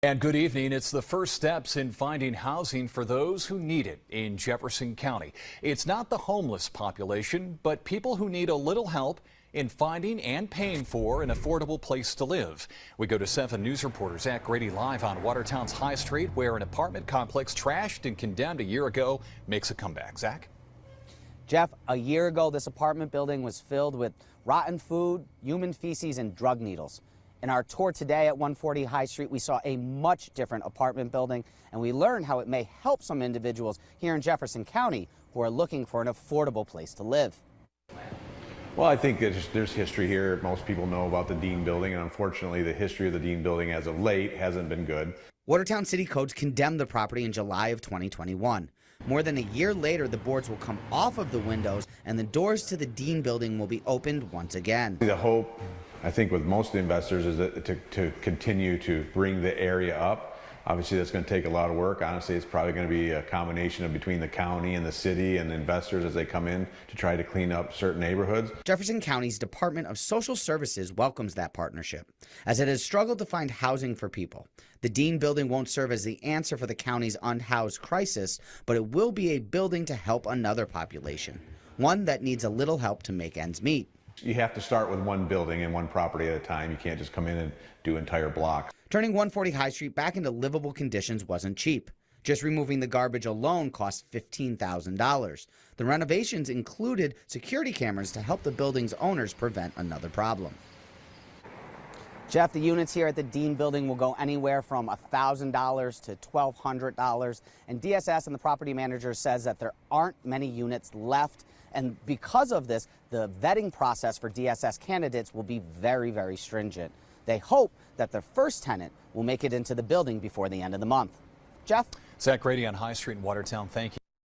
And good evening. It's the first steps in finding housing for those who need it in Jefferson County. It's not the homeless population, but people who need a little help in finding and paying for an affordable place to live. We go to 7 News reporter Zach Grady live on Watertown's High Street, where an apartment complex trashed and condemned a year ago makes a comeback. Zach? Jeff, a year ago, this apartment building was filled with rotten food, human feces, and drug needles. In our tour today at 140 High Street, we saw a much different apartment building, and we learned how it may help some individuals here in Jefferson County who are looking for an affordable place to live. Well, I think there's history here. Most people know about the Dean building, and unfortunately, the history of the Dean building as of late hasn't been good. Watertown City Codes condemned the property in July of 2021. More than a year later, the boards will come off of the windows, and the doors to the Dean building will be opened once again. The hope, I think, with most of the investors is that to continue to bring the area up. Obviously, that's going to take a lot of work. Honestly, it's probably going to be a combination of between the county and the city and the investors as they come in to try to clean up certain neighborhoods. Jefferson County's Department of Social Services welcomes that partnership, as it has struggled to find housing for people. The Dean building won't serve as the answer for the county's unhoused crisis, but it will be a building to help another population, one that needs a little help to make ends meet. You have to start with one building and one property at a time. You can't just come in and do entire blocks. Turning 140 High Street back into livable conditions wasn't cheap. Just removing the garbage alone cost $15,000. The renovations included security cameras to help the building's owners prevent another problem. Jeff, the units here at the Dean building will go anywhere from $1,000 to $1,200. And DSS and the property manager says that there aren't many units left. And because of this, the vetting process for DSS candidates will be very, very stringent. They hope that their first tenant will make it into the building before the end of the month. Jeff? Zach Grady on High Street in Watertown. Thank you.